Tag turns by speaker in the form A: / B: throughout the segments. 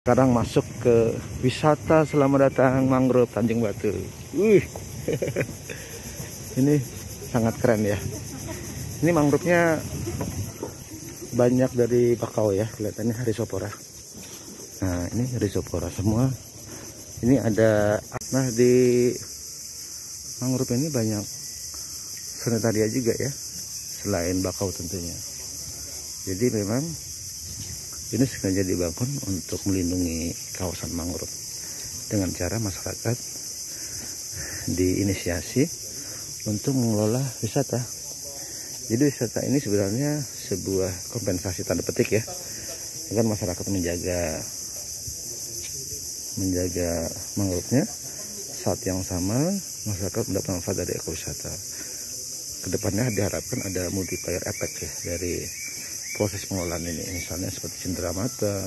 A: Sekarang masuk ke wisata selamat datang mangrove Tanjung Batu. Wih, ini sangat keren ya. Ini mangrove-nya banyak dari bakau ya, kelihatannya Rhizopora. Nah, ini Rhizopora semua. Ini ada, nah di mangrove ini banyak Cnidarian juga ya, selain bakau tentunya. Jadi memang ini sengaja dibangun untuk melindungi kawasan mangrove dengan cara masyarakat diinisiasi untuk mengelola wisata. Jadi wisata ini sebenarnya sebuah kompensasi tanda petik ya, agar masyarakat menjaga mangrove-nya. Saat yang sama masyarakat mendapat manfaat dari ekowisata. Kedepannya diharapkan ada multiplier effect ya dari proses pengelolaan ini, misalnya seperti cendera mata,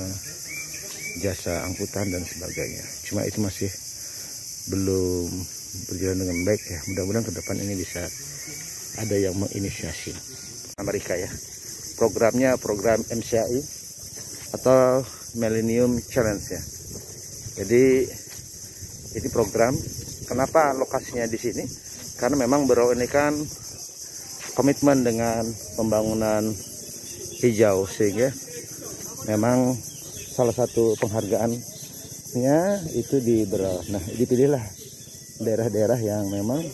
A: jasa angkutan dan sebagainya. Cuma itu masih belum berjalan dengan baik ya. Mudah-mudahan ke depan ini bisa ada yang menginisiasi. Amerika ya, programnya program MCI atau Millennium Challenge ya. Jadi ini program, kenapa lokasinya di sini? Karena memang Bro ini kan komitmen dengan pembangunan hijau, sehingga memang salah satu penghargaannya itu di Berau. Nah, dipilihlah daerah-daerah yang memang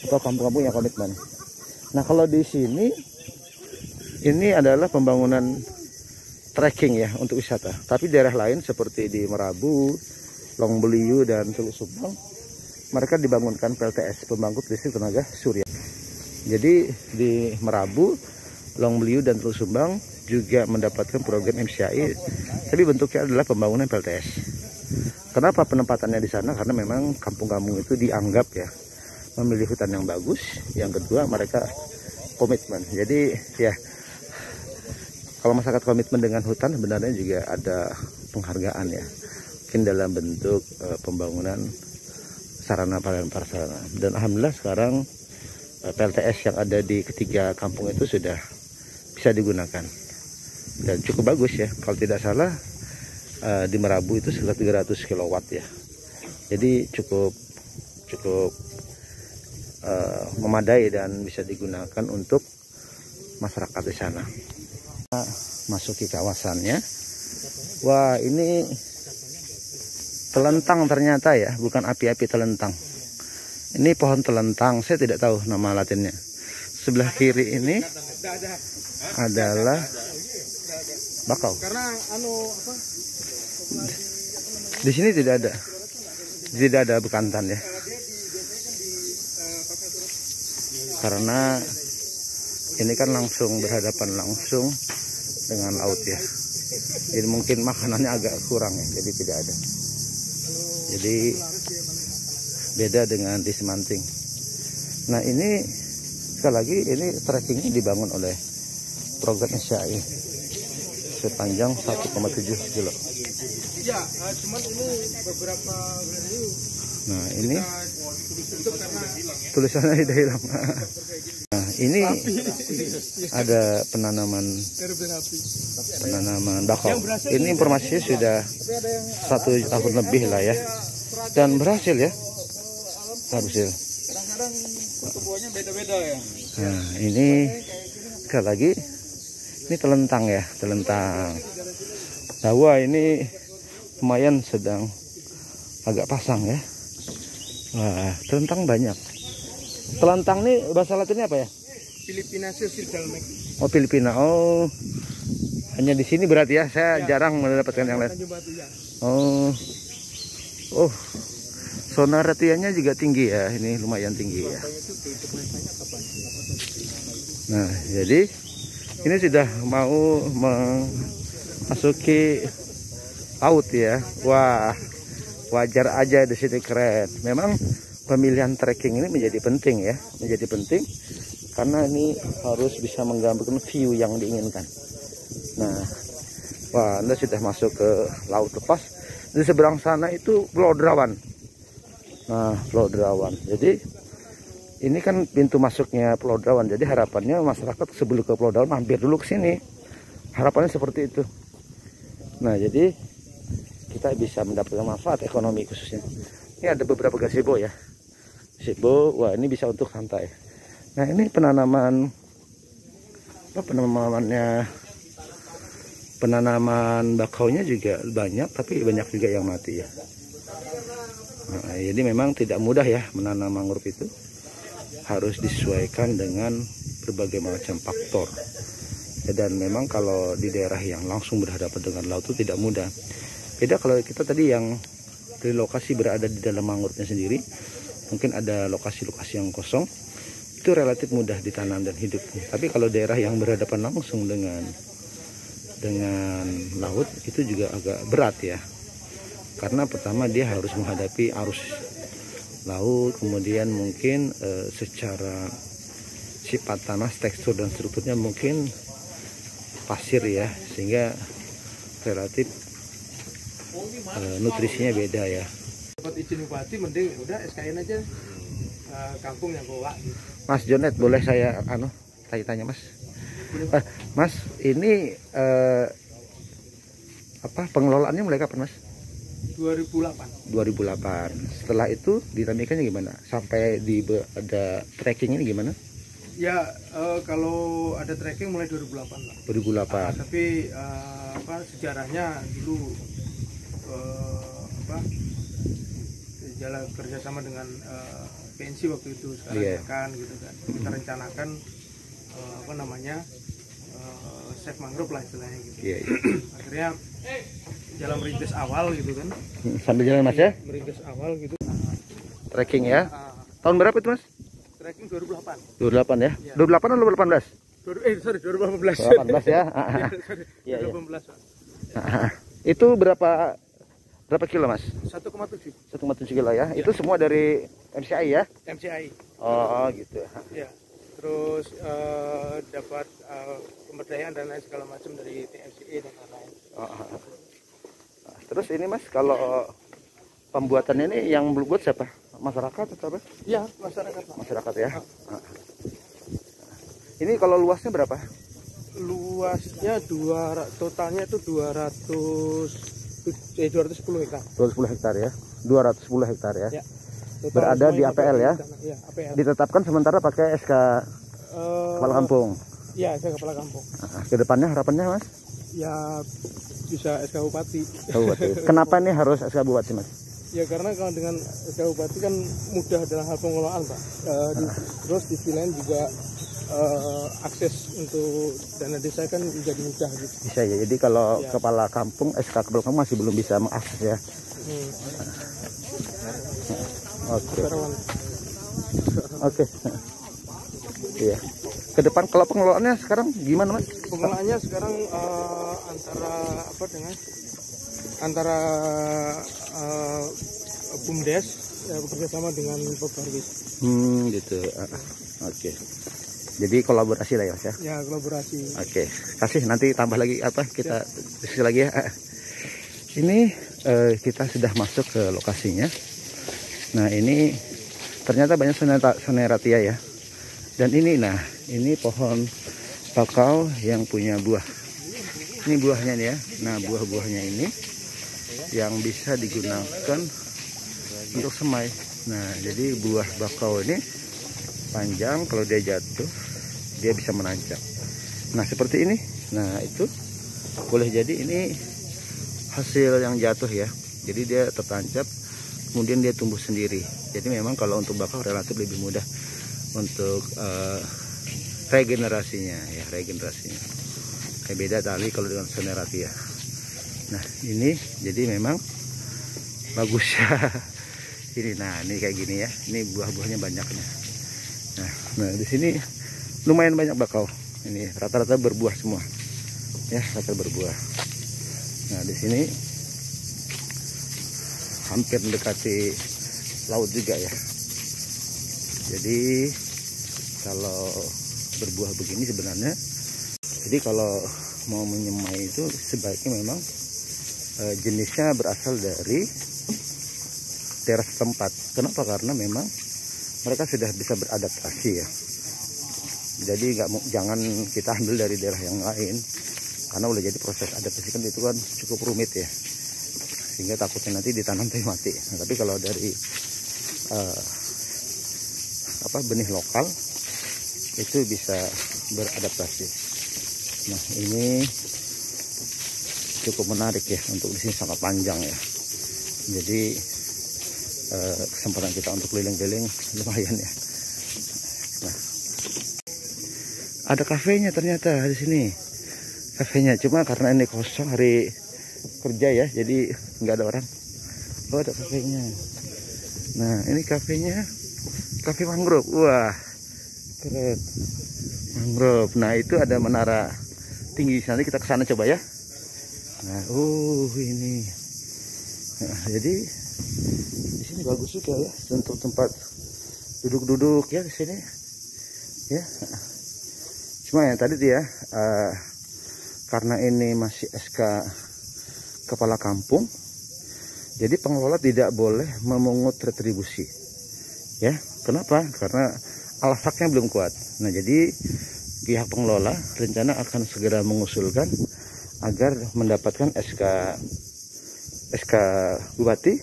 A: atau kampung-kampung yang komitmen. Nah, kalau di sini ini adalah pembangunan trekking ya untuk wisata. Tapi daerah lain seperti di Merabu, Longbeliu dan Teluk Sumbang, mereka dibangunkan PLTS, pembangkit listrik tenaga surya. Jadi di Merabu, Longbeliu dan Teluk Sumbang juga mendapatkan program MCI, tapi bentuknya adalah pembangunan PLTS. Kenapa penempatannya di sana? Karena memang kampung-kampung itu dianggap ya memilih hutan yang bagus. Yang kedua, mereka komitmen. Jadi ya, kalau masyarakat komitmen dengan hutan, sebenarnya juga ada penghargaan ya, mungkin dalam bentuk pembangunan sarana prasarana. Dan alhamdulillah sekarang PLTS yang ada di ketiga kampung itu sudah bisa digunakan dan cukup bagus ya. Kalau tidak salah di Merabu itu sekitar 300 kW ya. Jadi cukup memadai dan bisa digunakan untuk masyarakat di sana. Masuki kawasannya. Wah, ini telentang ternyata ya, bukan api-api telentang. Ini pohon telentang, saya tidak tahu nama latinnya. Sebelah kiri ini adalah bakau. Di sini tidak ada bekantan ya. Karena ini kan langsung berhadapan langsung dengan laut ya. Jadi mungkin makanannya agak kurang ya, jadi tidak ada. Jadi beda dengan di Semanting. Nah, ini sekali lagi ini trekkingnya dibangun oleh program SCI sepanjang 1,7 kilo.
B: Ya, cuman ini beberapa bulan.
A: Nah, ini tulisannya sudah hilang. Nah, ini ada penanaman bakau. Ini informasinya sudah 1 tahun lebih lah ya, dan berhasil ya. Berhasil.
B: Kadang-kadang pertumbuhannya beda-beda ya.
A: Nah, ini sekali lagi ini telentang ya, telentang. Dawa ini lumayan sedang agak pasang ya. Wah, telentang banyak. Telentang ini bahasa latinnya apa ya?
B: Filipinaceae Dalmek.
A: Oh, Filipina. Oh, hanya di sini berarti ya. Saya jarang mendapatkan yang lain. Oh, sonaratianya juga tinggi ya. Ini lumayan tinggi ya. Nah, jadi ini sudah mau memasuki laut ya. Wah, wajar aja di sini keren. Memang pemilihan trekking ini menjadi penting ya, menjadi penting karena ini harus bisa menggambarkan view yang diinginkan. Nah, wah, Anda sudah masuk ke laut lepas. Di seberang sana itu Pulau Derawan. Nah, Pulau Derawan. Jadi ini kan pintu masuknya Pulau Derawan. Jadi harapannya masyarakat sebelum ke Pulau Derawan mampir dulu ke sini. Harapannya seperti itu. Nah, jadi kita bisa mendapatkan manfaat ekonomi khususnya. Ini ada beberapa gazebo ya. Gazebo, wah ini bisa untuk santai. Nah ini penanaman, penanaman bakaunya juga banyak, tapi banyak juga yang mati ya. Nah, jadi memang tidak mudah ya menanam mangrove itu, harus disesuaikan dengan berbagai macam faktor. Dan memang kalau di daerah yang langsung berhadapan dengan laut itu tidak mudah. Beda kalau kita tadi yang dari lokasi berada di dalam mangrove-nya sendiri, mungkin ada lokasi-lokasi yang kosong, itu relatif mudah ditanam dan hidup. Tapi kalau daerah yang berhadapan langsung dengan laut itu juga agak berat ya, karena pertama dia harus menghadapi arus laut, kemudian mungkin secara sifat tanah, tekstur dan strukturnya mungkin pasir ya, sehingga relatif nutrisinya beda ya.
B: Dapat izin bupati, mending udah SKN aja kampung yang bawa.
A: Mas Jonet, boleh saya tanya-tanya Mas? Mas, ini pengelolaannya mulai kapan Mas?
B: 2008.
A: 2008. Setelah itu dinamikanya gimana? Sampai ada trekking ini gimana?
B: Ya kalau ada trekking mulai 2008 lah.
A: 2008.
B: Tapi sejarahnya dulu jalan kerjasama dengan PNC waktu itu sekarang kan gitu kan. Kita rencanakan save mangrove lah istilahnya gitu. Akhirnya jalan merintis awal gitu kan.
A: Sambil jalan Mas ya?
B: Merintis awal gitu.
A: Trekking ya. Tahun berapa itu Mas?
B: Trekking 2008.
A: 2008 ya? 2008 atau 2018?
B: 2018.
A: 2018 ya.
B: Iya, 2018.
A: Itu berapa kilo Mas?
B: 1,7.
A: 1,7 kilo ya. Itu semua dari MCI ya?
B: MCI.
A: Oh gitu.
B: Ya. Terus dapat pemberdayaan dan lain segala macam dari TFCI dan lain-lain.
A: Terus ini Mas, kalau pembuatannya ini yang buat siapa? Masyarakat atau apa?
B: Iya, masyarakat.
A: Masyarakat ya. Ini kalau luasnya berapa?
B: Luasnya totalnya itu 210 hektar.
A: 210 hektar ya. 210 hektar ya.
B: Ya.
A: Berada di APL ya.
B: Iya, APL.
A: Ditetapkan sementara pakai SK Kepala Kampung.
B: Iya, SK Kepala Kampung.
A: Kedepannya harapannya Mas?
B: Ya bisa SK Bupati.
A: Kenapa nih harus SK Bupati Mas?
B: Ya karena kalau dengan SK Bupati kan mudah dalam hal pengelolaan Pak. Terus di sisi lain juga akses untuk dana desa kan menjadi mudah gitu.
A: Bisa ya. Jadi kalau Kepala Kampung, SK Kepala Kampung masih belum bisa mengakses ya. Oke. Iya. Ke depan kalau pengelolaannya sekarang gimana Mas?
B: Pengelolaannya sekarang antara BUMDes bekerja sama dengan Peparwis.
A: Gitu. Oke. Jadi kolaborasi lah ya Mas ya?
B: Ya, kolaborasi.
A: Oke. Kasih nanti tambah lagi kita diskusi lagi ya. Ini kita sudah masuk ke lokasinya. Nah ini ternyata banyak Soneratia ya. Dan ini ini pohon bakau yang punya buah. Ini buahnya nih ya. Nah buah-buahnya ini yang bisa digunakan untuk semai. Nah jadi buah bakau ini panjang, kalau dia jatuh dia bisa menancap. Nah seperti ini. Nah itu boleh jadi ini hasil yang jatuh ya. Jadi dia tertancap, kemudian dia tumbuh sendiri. Jadi memang kalau untuk bakau relatif lebih mudah untuk regenerasinya ya, kayak beda tali kalau dengan Soneratia. Nah ini jadi memang bagus ya. Ini ini kayak gini ya, ini buah-buahnya banyaknya. Nah di sini lumayan banyak bakau. Ini rata-rata berbuah semua ya, rata berbuah. Nah di sini hampir mendekati laut juga ya. Jadi kalau berbuah begini sebenarnya, jadi kalau mau menyemai itu sebaiknya memang jenisnya berasal dari daerah setempat. Kenapa? Karena memang mereka sudah bisa beradaptasi ya. Jadi jangan kita ambil dari daerah yang lain, karena udah jadi proses adaptasi kan itu kan cukup rumit ya. sehingga takutnya nanti ditanam tapi mati. Nah, tapi kalau dari benih lokal itu bisa beradaptasi. Nah, ini cukup menarik ya, untuk di sini sangat panjang ya. Jadi kesempatan kita untuk keliling-keliling lumayan ya. Nah, ada kafenya ternyata di sini. Kafenya cuma karena ini kosong hari kerja ya, jadi nggak ada orang. Oh, ada kafenya. Nah, ini kafenya, kafe mangrove. Wah, keren. Mangrove. Nah, itu ada menara tinggi. Nanti kita ke sana coba ya. Nah, ini. Nah, jadi di sini bagus juga ya untuk tempat duduk-duduk ya di sini. Ya. Cuma ya tadi dia karena ini masih SK kepala kampung, jadi pengelola tidak boleh memungut retribusi. Ya, kenapa? Karena alfaknya belum kuat. Nah, jadi pihak pengelola rencana akan segera mengusulkan agar mendapatkan SK Bupati,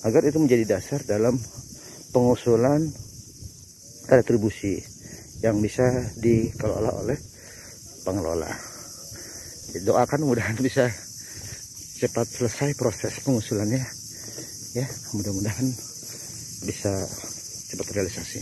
A: agar itu menjadi dasar dalam pengusulan retribusi yang bisa dikelola oleh pengelola. Doakan mudah-mudahan bisa cepat selesai proses pengusulannya ya, mudah-mudahan bisa cepat realisasi.